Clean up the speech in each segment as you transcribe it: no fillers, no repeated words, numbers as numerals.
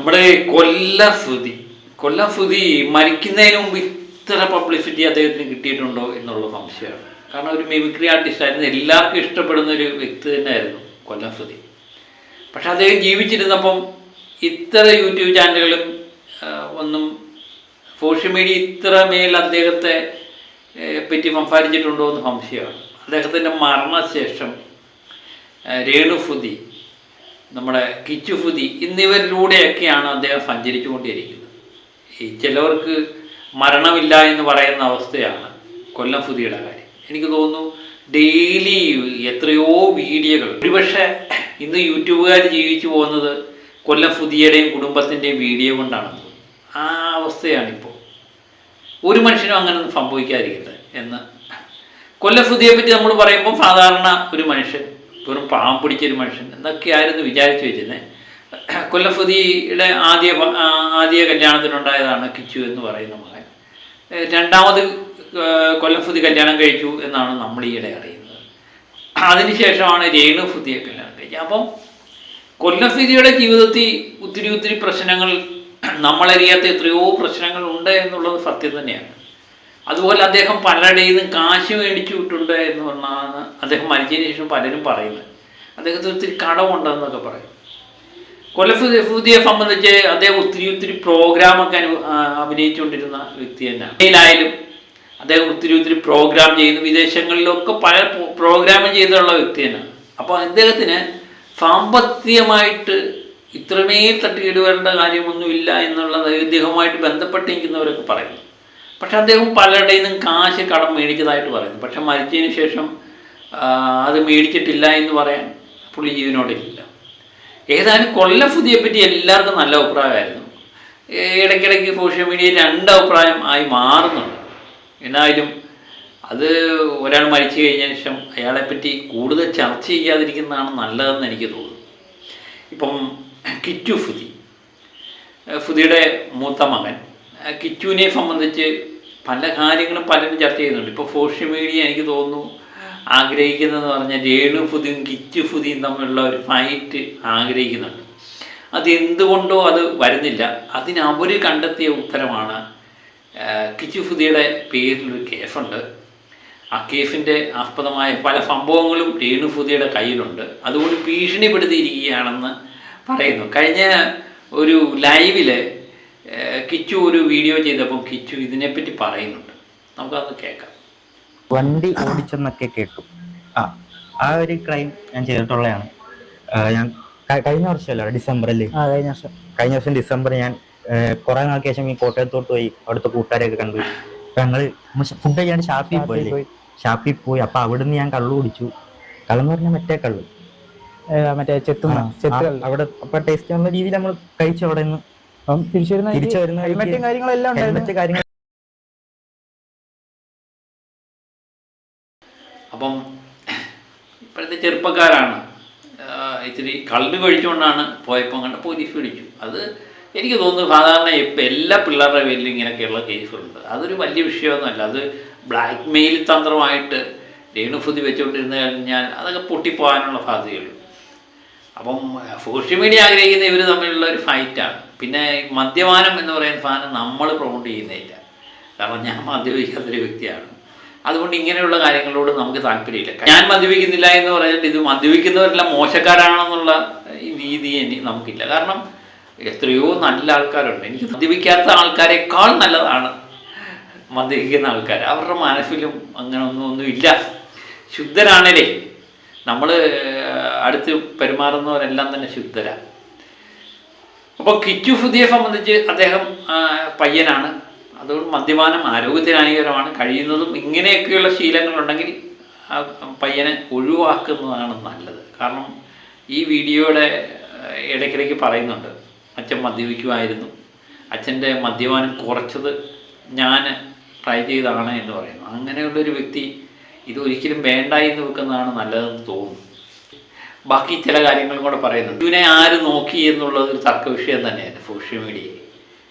നമ്മുടെ കൊല്ലം ഫുദി മരിക്കുന്നതിന് മുമ്പ് ഇത്ര പബ്ലിസിറ്റി അദ്ദേഹത്തിന് കിട്ടിയിട്ടുണ്ടോ എന്നുള്ള സംശയമാണ്. കാരണം ഒരു മിമിക്രി ആർട്ടിസ്റ്റ് ആയിരുന്നു, എല്ലാവർക്കും ഇഷ്ടപ്പെടുന്ന ഒരു വ്യക്തി തന്നെയായിരുന്നു കൊല്ലം ഫുദി. പക്ഷെ അദ്ദേഹം ജീവിച്ചിരുന്നപ്പം ഇത്ര യൂട്യൂബ് ചാനലുകളും ഒന്നും സോഷ്യൽ മീഡിയ ഇത്രമേൽ അദ്ദേഹത്തെ പറ്റി സംസാരിച്ചിട്ടുണ്ടോ എന്ന് സംശയമാണ്. അദ്ദേഹത്തിൻ്റെ മരണശേഷം രേണു ഫുദി, നമ്മുടെ കിച്ചു ഫുദി എന്നിവരിലൂടെയൊക്കെയാണ് അദ്ദേഹം സഞ്ചരിച്ചു കൊണ്ടിരിക്കുന്നത്. ഈ ചിലവർക്ക് മരണമില്ല എന്ന് പറയുന്ന അവസ്ഥയാണ് കൊല്ലം ഫുദിയുടെ കാര്യം. എനിക്ക് തോന്നുന്നു ഡെയിലി എത്രയോ വീഡിയോകൾ, ഒരുപക്ഷെ ഇന്ന് യൂട്യൂബുകാർ ജീവിച്ചു പോകുന്നത് കൊല്ലം ഫുദിയുടെയും കുടുംബത്തിൻ്റെയും വീഡിയോ കൊണ്ടാണെന്ന് തോന്നുന്നു. ആ അവസ്ഥയാണിപ്പോൾ. ഒരു മനുഷ്യനും അങ്ങനെ ഒന്നും സംഭവിക്കാതിരിക്കട്ടെ എന്ന്. കൊല്ലം ഫുദിയെ പറ്റി നമ്മൾ പറയുമ്പോൾ സാധാരണ ഒരു മനുഷ്യൻ, വെറും പാവം പിടിച്ചൊരു മനുഷ്യൻ എന്നൊക്കെയായിരുന്നു വിചാരിച്ചു വെച്ചിരുന്നത്. കൊല്ലം ഫുദിയുടെ ആദ്യ കല്യാണത്തിനുണ്ടായതാണ് കിച്ചു എന്ന് പറയുന്ന മകൻ. രണ്ടാമത് കൊല്ലം ഫുദി കല്യാണം കഴിച്ചു എന്നാണ് നമ്മൾ ഈയിടെ അറിയുന്നത്. അതിനുശേഷമാണ് രേണു ഫുദിയെ കല്യാണം കഴിച്ചത്. അപ്പം കൊല്ലം ഫുദിയുടെ ജീവിതത്തിൽ ഒത്തിരി പ്രശ്നങ്ങൾ, നമ്മളറിയാത്ത എത്രയോ പ്രശ്നങ്ങൾ ഉണ്ട് എന്നുള്ളത് സത്യം തന്നെയാണ്. അതുപോലെ അദ്ദേഹം പലരുടെയിൽ നിന്നും കാശ് മേടിച്ചു വിട്ടുണ്ട് എന്ന് പറഞ്ഞാണ് അദ്ദേഹം മരിച്ചതിന് ശേഷം പലരും പറയുന്നത്. അദ്ദേഹത്തിന് ഒത്തിരി കടമുണ്ടെന്നൊക്കെ പറയും. കൊല്ലം ഫുദിയെ സംബന്ധിച്ച് അദ്ദേഹം ഒത്തിരി പ്രോഗ്രാമൊക്കെ അഭിനയിച്ചുകൊണ്ടിരുന്ന വ്യക്തി തന്നെയാണ്. ഇന്ത്യയിലായാലും അദ്ദേഹം ഒത്തിരി പ്രോഗ്രാം ചെയ്യുന്നു, വിദേശങ്ങളിലൊക്കെ പല പ്രോഗ്രാമും ചെയ്തിട്ടുള്ള വ്യക്തി തന്നെയാണ്. അപ്പോൾ അദ്ദേഹത്തിന് സാമ്പത്തികമായിട്ട് ഇത്രമേൽ തട്ടിയിടുവേണ്ട കാര്യമൊന്നുമില്ല എന്നുള്ളത് ഇദ്ദേഹവുമായിട്ട് ബന്ധപ്പെട്ടിരിക്കുന്നവരൊക്കെ പറയുന്നു. പക്ഷെ അദ്ദേഹം പലരുടെയിൽ നിന്നും കാശ് കടം മേടിച്ചതായിട്ട് പറയുന്നു. പക്ഷെ മരിച്ചതിന് ശേഷം അത് മേടിച്ചിട്ടില്ല എന്ന് പറയാൻ പുള്ളി ജീവനോടില്ല. ഏതായാലും കൊല്ലം ഫുദിയെ പറ്റി എല്ലാവർക്കും നല്ല അഭിപ്രായമായിരുന്നു. ഇടയ്ക്കിടയ്ക്ക് സോഷ്യൽ മീഡിയ രണ്ട് അഭിപ്രായം ആയി മാറുന്നുണ്ട്. എന്നാലും അത് ഒരാൾ മരിച്ചു കഴിഞ്ഞതിന് ശേഷം അയാളെപ്പറ്റി കൂടുതൽ ചർച്ച ചെയ്യാതിരിക്കുന്നതാണ് നല്ലതെന്ന് എനിക്ക് തോന്നുന്നു. ഇപ്പം കിച്ചു ഫുദിയുടെ മൂത്ത മകൻ കിച്ചുവിനെ സംബന്ധിച്ച് പല കാര്യങ്ങളും പലരും ചർച്ച ചെയ്യുന്നുണ്ട്. ഇപ്പോൾ സോഷ്യൽ മീഡിയ എനിക്ക് തോന്നുന്നു ആഗ്രഹിക്കുന്നതെന്ന് പറഞ്ഞാൽ രേണു ഫുദിയും കിച്ചു ഫുദിയും തമ്മിലുള്ള ഒരു ഫൈറ്റ് ആഗ്രഹിക്കുന്നുണ്ട്. അത് എന്തുകൊണ്ടോ അത് വരുന്നില്ല. അതിന് അവർ കണ്ടെത്തിയ ഉത്തരമാണ് കിച്ചു ഫുദിയുടെ പേരിലൊരു കേസുണ്ട്. ആ കേസിൻ്റെ ആസ്പദമായ പല സംഭവങ്ങളും രേണു ഫുദിയുടെ കയ്യിലുണ്ട്. അതുകൊണ്ട് ഭീഷണിപ്പെടുത്തിയിരിക്കുകയാണെന്ന് പറയുന്നു. കഴിഞ്ഞ ഒരു ലൈവിൽ കിച്ചു ഒരു വീഡിയോ ചെയ്തപ്പോൾ കിച്ചു ഇതിനെപ്പറ്റി പറയുന്നുണ്ട്. നമുക്കത് കേൾക്കാം. വണ്ടി ഓടിച്ചെന്നൊക്കെ കേട്ടു. ആ ഒരു ക്രൈം ഞാൻ ചെയ്തിട്ടുള്ളതാണ്. ഞാൻ കഴിഞ്ഞ വർഷമല്ല, ഡിസംബറിൽ, കഴിഞ്ഞ വർഷം ഡിസംബർ ഞാൻ കുറെ നാൾക്ക് ശേഷം ഈ കോട്ടയത്തോട്ട് പോയി. അവിടുത്തെ കൂട്ടുകാരെയൊക്കെ കണ്ടു. ഞങ്ങള് ഫുഡ് കഴിയാണ്ട് ഷാപ്പിൽ പോയി. അപ്പൊ അവിടുന്ന് ഞാൻ കള്ളു കുടിച്ചു. കള്ളെന്ന് പറഞ്ഞാൽ മറ്റേ കള്ളു, മറ്റേ അവിടെ അപ്പൊ ടേസ്റ്റ് ചെയ്യുന്ന രീതിയിൽ നമ്മൾ കഴിച്ചു. അവിടെ നിന്ന് തിരിച്ചു വരുന്ന ഹെൽമെറ്റ് കാര്യങ്ങൾ. അപ്പം ഇപ്പോഴത്തെ ചെറുപ്പക്കാരാണ് ഇത്തിരി കള്ള് കഴിച്ചുകൊണ്ടാണ് പോയപ്പോൾ കണ്ട പോലീസ് പിടിച്ചു. അത് എനിക്ക് തോന്നുന്നു സാധാരണ ഇപ്പം എല്ലാ പിള്ളേരുടെ പേരിലും ഇങ്ങനെയൊക്കെയുള്ള കേസുകളുണ്ട്. അതൊരു വലിയ വിഷയമൊന്നുമല്ല. അത് ബ്ലാക്ക് മെയിൽ തന്ത്രമായിട്ട് രേണു ഫുദി വെച്ചുകൊണ്ടിരുന്നു കഴിഞ്ഞാൽ അതൊക്കെ പൊട്ടിപ്പോകാനുള്ള സാധ്യതയുള്ളൂ. അപ്പം സോഷ്യൽ മീഡിയ ആഗ്രഹിക്കുന്ന ഇവർ തമ്മിലുള്ള ഒരു ഫൈറ്റാണ്. പിന്നെ മദ്യപാനം എന്ന് പറയുന്ന സാധനം നമ്മൾ പ്രൊമോട്ട് ചെയ്യുന്നില്ല. കാരണം ഞാൻ മദ്യപിക്കാത്തൊരു വ്യക്തിയാണ്. അതുകൊണ്ട് ഇങ്ങനെയുള്ള കാര്യങ്ങളോട് നമുക്ക് താല്പര്യമില്ല. ഞാൻ മദ്യപിക്കുന്നില്ല എന്ന് പറഞ്ഞിട്ട് ഇത് മദ്യപിക്കുന്നവരെല്ലാം മോശക്കാരാണെന്നുള്ള രീതി നമുക്കില്ല. കാരണം എത്രയോ നല്ല ആൾക്കാരുണ്ട്. എനിക്ക് മദ്യപിക്കാത്ത ആൾക്കാരെക്കാൾ നല്ലതാണ് മദ്യപിക്കുന്ന ആൾക്കാർ. അവരുടെ മനസ്സിലും അങ്ങനെ ഒന്നുമില്ല. ശുദ്ധരാണല്ലേ. നമ്മൾ അടുത്ത് പെരുമാറുന്നവരെല്ലാം തന്നെ ശുദ്ധരാണ്. അപ്പോൾ കിച്ചു ഫുദിയെ സംബന്ധിച്ച് അദ്ദേഹം പയ്യനാണ്. അതുകൊണ്ട് മദ്യപാനം ആരോഗ്യത്തിന് ഹാനികരമാണ്. കഴിയുന്നതും ഇങ്ങനെയൊക്കെയുള്ള ശീലങ്ങളുണ്ടെങ്കിൽ ആ പയ്യനെ ഒഴിവാക്കുന്നതാണ് നല്ലത്. കാരണം ഈ വീഡിയോയുടെ ഇടയ്ക്കിടയ്ക്ക് പറയുന്നുണ്ട് അച്ഛൻ മദ്യപിക്കുമായിരുന്നു, അച്ഛൻ്റെ മദ്യപാനം കുറച്ചത് ഞാൻ ട്രൈ ചെയ്തതാണ് എന്ന് പറയുന്നു. അങ്ങനെയുള്ളൊരു വ്യക്തി ഇതൊരിക്കലും വേണ്ട എന്ന് വെക്കുന്നതാണ് നല്ലതെന്ന് തോന്നുന്നു. ബാക്കി ചില കാര്യങ്ങളും കൂടെ പറയുന്നുണ്ട്. ഇതിനെ ആര് നോക്കി എന്നുള്ളത് ഒരു തർക്ക വിഷയം തന്നെയാണ് സോഷ്യൽ മീഡിയയിൽ.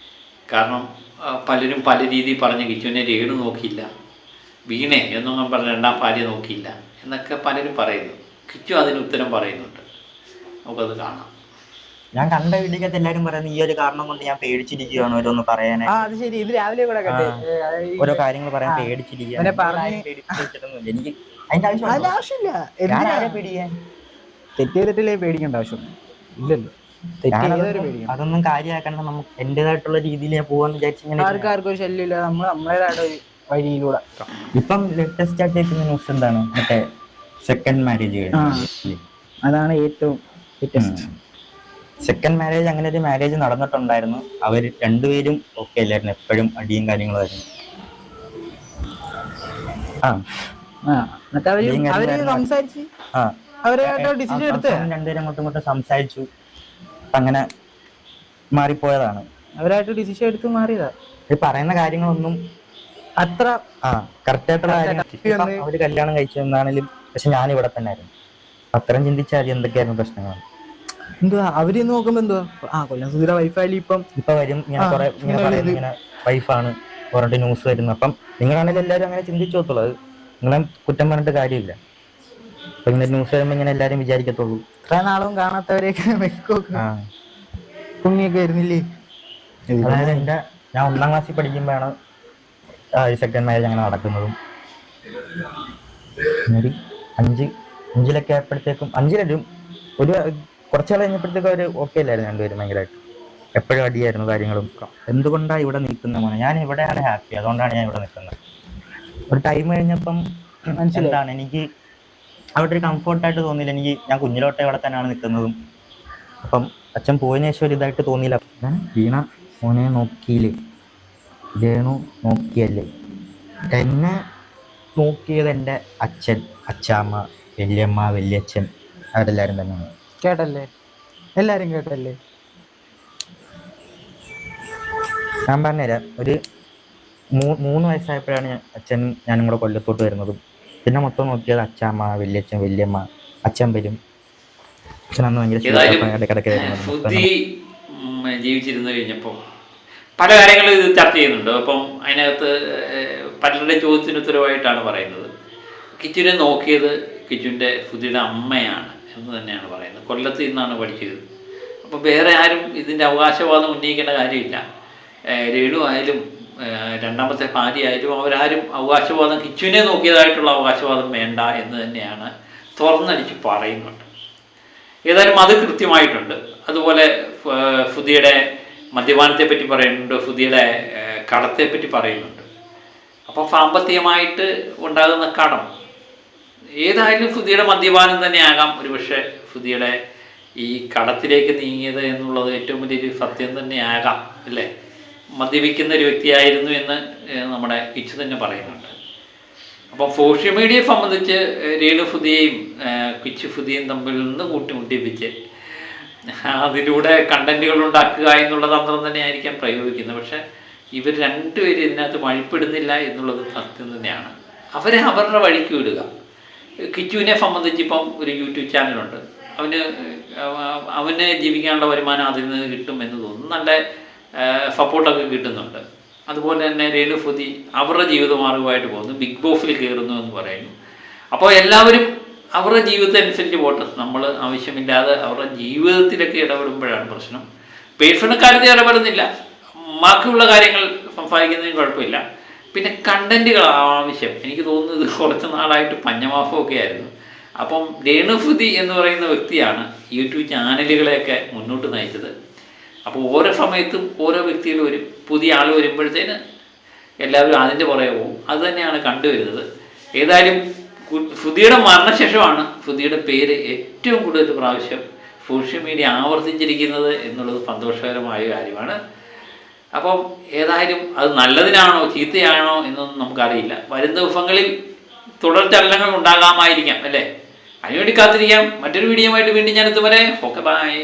കാരണം പലരും പല രീതിയിൽ പറഞ്ഞ് കിച്ചുവിനെ രേണു നോക്കിയില്ല, വീണേ എന്നൊന്നും പറഞ്ഞ് രണ്ടാം ഭാര്യ നോക്കിയില്ല എന്നൊക്കെ പലരും പറയുന്നു. കിച്ചു അതിന് ഉത്തരം പറയുന്നുണ്ട്. നമുക്കത് കാണാം. ഞാൻ കണ്ട വീഡിയോക്കകത്ത് എല്ലാരും പറയുന്നത് ഈ ഒരു കാരണം കൊണ്ട് ഞാൻ പേടിച്ചിരിക്കുകയാണ് ഓരോന്ന് പറയാനായി. അത് ശരി. ഇത് രാവിലെ കൂടെ കണ്ടേ ഓരോ കാര്യങ്ങൾ പറയാൻ പേടിച്ചിരിക്കുകയാണ്. എനിക്ക് അതിന്റെ ആവശ്യമില്ല. ഞാൻ ആരെ പേടിക്കാൻ? തെറ്റ് ചെയ്തിട്ടില്ലേ പേടിക്കേണ്ട ആവശ്യം ഇല്ലല്ലോ. അതൊന്നും കാര്യമാക്കണ്ട. നമുക്ക് എന്റേതായിട്ടുള്ള രീതിയിൽ ഞാൻ പോവാന്ന് വിചാരിച്ചിങ്ങനെ ആർക്കും ഒരു ശല്യമില്ല. നമ്മൾ നമ്മളേതായിട്ട് ഒരു വഴിയിലൂടെ. ഇപ്പം ലേറ്റസ്റ്റ് ആയിട്ട് കേൾക്കുന്ന ന്യൂസ് എന്താണ്? മറ്റേ സെക്കൻഡ് മാരേജ്. അതാണ് ഏറ്റവും സെക്കൻഡ് മാരേജ്. അങ്ങനെ ഒരു മാരേജ് നടന്നിട്ടുണ്ടായിരുന്നു. അവർ രണ്ടുപേരും ഓക്കെ അല്ലായിരുന്നു, എപ്പോഴും അടിയും കാര്യങ്ങളായിരുന്നു. രണ്ടുപേരും അങ്ങോട്ടും ഇങ്ങോട്ടും സംസാരിച്ചു, അങ്ങനെ മാറിപ്പോയതാണ്. അവരായിട്ട് ഡിസിഷൻ എടുത്ത് മാറിയതാ. ഈ പറയുന്ന കാര്യങ്ങളൊന്നും അത്ര കറക്റ്റ് ആയിട്ടുള്ള കാര്യങ്ങൾ. അവര് കല്യാണം കഴിച്ചു എന്നാണെങ്കിലും, പക്ഷെ ഞാൻ ഇവിടെ തന്നെ ആയിരുന്നു. അത്രയും ചിന്തിച്ചാൽ എന്തൊക്കെയായിരുന്നു പ്രശ്നങ്ങൾ. എന്തുവാ അവര് നോക്കുമ്പോ എന്തുവാ കൊല്ലം സുധീര വൈഫായാലും ഇപ്പൊ വരും ഇങ്ങനെ വൈഫാണ് പറഞ്ഞിട്ട് ന്യൂസ് വരുന്നു. അപ്പം നിങ്ങളാണെങ്കിലും എല്ലാവരും അങ്ങനെ ചിന്തിച്ചു നോക്കുള്ളൂ. അത് നിങ്ങളെ കുറ്റം പറഞ്ഞിട്ട് കാര്യമില്ല. അപ്പൊ ഇങ്ങനെ ന്യൂസ് വരുമ്പോ ഇങ്ങനെ എല്ലാരും വിചാരിക്കത്തുള്ളൂ. ഇത്ര നാളും കാണാത്തവരെയൊക്കെ കുഞ്ഞിയൊക്കെ വരുന്നില്ലേ. അതായത് ഞാൻ 1ാം ക്ലാസ്സിൽ പഠിക്കുമ്പോഴാണ് സെക്കൻഡ് മാരേജ് അങ്ങനെ നടക്കുന്നതും. ഒരു 5-5ലൊക്കെ ആയപ്പോഴത്തേക്കും, 5-ലും ഒരു കുറച്ചാൾ കഴിഞ്ഞപ്പോഴത്തേക്കും അവർ ഓക്കെ അല്ലായിരുന്നു രണ്ടുപേരും. ഭയങ്കരമായിട്ട് എപ്പോഴും അടിയായിരുന്നു കാര്യങ്ങളും. എന്തുകൊണ്ടാണ് ഇവിടെ നിൽക്കുന്ന മോനെ? ഞാൻ ഇവിടെയാണ് ഹാപ്പി, അതുകൊണ്ടാണ് ഞാൻ ഇവിടെ നിൽക്കുന്നത്. ഒരു ടൈം കഴിഞ്ഞപ്പം മനസ്സിലാണ് എനിക്ക് അവിടെ ഒരു കംഫർട്ടായിട്ട് തോന്നിയില്ല. ഞാൻ കുഞ്ഞിലോട്ടെ ഇവിടെ തന്നെയാണ് നിൽക്കുന്നതും. അപ്പം അച്ഛൻ പോയതിനു ശേഷം ഒരു ഇതായിട്ട് തോന്നിയില്ല. ഞാൻ വീണ മോനെ നോക്കിയില്ലേ, രേണു നോക്കിയല്ലേ. എന്നെ നോക്കിയത് എൻ്റെ അച്ഛൻ, അച്ചാമ്മ, വല്യമ്മ, വല്യച്ഛൻ, അവരെല്ലാവരും തന്നെയാണ്. കേട്ടല്ലേ, എല്ലാരും കേട്ടല്ലേ. ഞാൻ പറഞ്ഞുതരാം. ഒരു 3 വയസ്സായപ്പോഴാണ് അച്ഛനും ഞാനും കൂടെ കൊല്ലത്തോട്ട് വരുന്നതും. പിന്നെ മൊത്തം നോക്കിയത് അച്ചാമ്മ, വല്യച്ഛൻ, വല്യമ്മ. അച്ഛൻ വരും. അച്ഛനന്ന് ഭയങ്കര ഇടയ്ക്കിടയ്ക്ക് ജീവിച്ചിരുന്നു കഴിഞ്ഞപ്പോൾ പല കാര്യങ്ങളും ഇത് ചർച്ച ചെയ്യുന്നുണ്ട്. അപ്പം അതിനകത്ത് പലരുടെ ചോദ്യത്തിന് ഉത്തരവായിട്ടാണ് പറയുന്നത്, കിച്ചുവിനെ നോക്കിയത് കിച്ചുവിൻ്റെ ഫുദിയുടെ അമ്മയാണ് എന്ന് തന്നെയാണ് പറയുന്നത്. കൊല്ലത്ത് നിന്നാണ് പഠിച്ചത്. അപ്പോൾ വേറെ ആരും ഇതിൻ്റെ അവകാശവാദം ഉന്നയിക്കേണ്ട കാര്യമില്ല. രേണു ആയാലും രണ്ടാമത്തെ ഭാര്യ ആയാലും അവരാരും അവകാശവാദം കിച്ചുവിനെ നോക്കിയതായിട്ടുള്ള അവകാശവാദം വേണ്ട എന്ന് തന്നെയാണ് തുറന്നടിച്ച് പറയുന്നുണ്ട്. ഏതായാലും അത് കൃത്യമായിട്ടുണ്ട്. അതുപോലെ ഫുദിയുടെ മദ്യപാനത്തെ പറ്റി പറയുന്നുണ്ട്, ഫുദിയുടെ കടത്തെപ്പറ്റി പറയുന്നുണ്ട്. അപ്പോൾ സാമ്പത്തികമായിട്ട് ഉണ്ടാകുന്ന കടം ഏതായാലും ഫുദിയുടെ മദ്യപാനം തന്നെയാകാം ഒരുപക്ഷെ ഫുദിയുടെ ഈ കടത്തിലേക്ക് നീങ്ങിയത് എന്നുള്ളത് ഏറ്റവും വലിയൊരു സത്യം തന്നെയാകാം, അല്ലേ? മദ്യപിക്കുന്ന ഒരു വ്യക്തിയായിരുന്നു എന്ന് നമ്മുടെ കിച്ചു തന്നെ പറയുന്നുണ്ട്. അപ്പം സോഷ്യൽ മീഡിയയെ സംബന്ധിച്ച് രേണു ഫുദിയെയും കിച്ചു ഫുദിയും തമ്മിൽ നിന്ന് കൂട്ടിമുട്ടിപ്പിച്ച് അതിലൂടെ കണ്ടന്റുകൾ ഉണ്ടാക്കുക എന്നുള്ള തന്ത്രം തന്നെയായിരിക്കാം പ്രയോഗിക്കുന്നത്. പക്ഷെ ഇവർ രണ്ടുപേരും ഇതിനകത്ത് വഴിപ്പെടുന്നില്ല എന്നുള്ളത് സത്യം തന്നെയാണ്. അവരെ അവരുടെ വഴിക്ക് വിടുക. കിച്ചുവിനെ സംബന്ധിച്ച് ഇപ്പം ഒരു യൂട്യൂബ് ചാനലുണ്ട്. അവന് ജീവിക്കാനുള്ള വരുമാനം അതിൽ നിന്ന് കിട്ടും എന്ന് തോന്നുന്നു. നല്ല സപ്പോർട്ടൊക്കെ കിട്ടുന്നുണ്ട്. അതുപോലെ തന്നെ രേണു ഫുദി അവരുടെ ജീവിതമാർഗമായിട്ട് പോകുന്നു, ബിഗ് ബോസിൽ കയറുന്നു എന്ന് പറയുന്നു. അപ്പോൾ എല്ലാവരും അവരുടെ ജീവിതത്തെ അനുസരിച്ച് പോട്ടെ. നമ്മൾ ആവശ്യമില്ലാതെ അവരുടെ ജീവിതത്തിലൊക്കെ ഇടപെടുമ്പോഴാണ് പ്രശ്നം. പേഴ്സണൽ കാര്യത്തിൽ ഇടപെടുന്നില്ല, ബാക്കിയുള്ള കാര്യങ്ങൾ സംസാരിക്കുന്നതിന് കുഴപ്പമില്ല. പിന്നെ കണ്ടന്റുകൾ ആവശ്യം. എനിക്ക് തോന്നുന്നത് കുറച്ച് നാളായിട്ട് പഞ്ഞമാഫമൊക്കെ ആയിരുന്നു. അപ്പം രേണു ഫുദി എന്ന് പറയുന്ന വ്യക്തിയാണ് യൂട്യൂബ് ചാനലുകളെയൊക്കെ മുന്നോട്ട് നയിച്ചത്. അപ്പോൾ ഓരോ സമയത്തും ഓരോ വ്യക്തികളും ഒരു പുതിയ ആൾ വരുമ്പോഴത്തേന് എല്ലാവരും അതിൻ്റെ പുറകെ പോകും. അത് തന്നെയാണ് കണ്ടുവരുന്നത്. ഏതായാലും ഫുദിയുടെ മരണശേഷമാണ് ഫുദിയുടെ പേര് ഏറ്റവും കൂടുതൽ പ്രാവശ്യം സോഷ്യൽ മീഡിയ ആവർത്തിച്ചിരിക്കുന്നത് എന്നുള്ളത് സന്തോഷകരമായ കാര്യമാണ്. അപ്പം ഏതായാലും അത് നല്ലതിനാണോ ചീത്തയാണോ എന്നൊന്നും നമുക്കറിയില്ല. വരും ദിവസങ്ങളിൽ തുടർ ചലനങ്ങൾ ഉണ്ടാകാമായിരിക്കാം, അല്ലേ? അതിനുവേണ്ടി കാത്തിരിക്കാം. മറ്റൊരു വീഡിയോയുമായിട്ട് വീണ്ടും ഞാൻ എത്തുവരെ. Okay, by.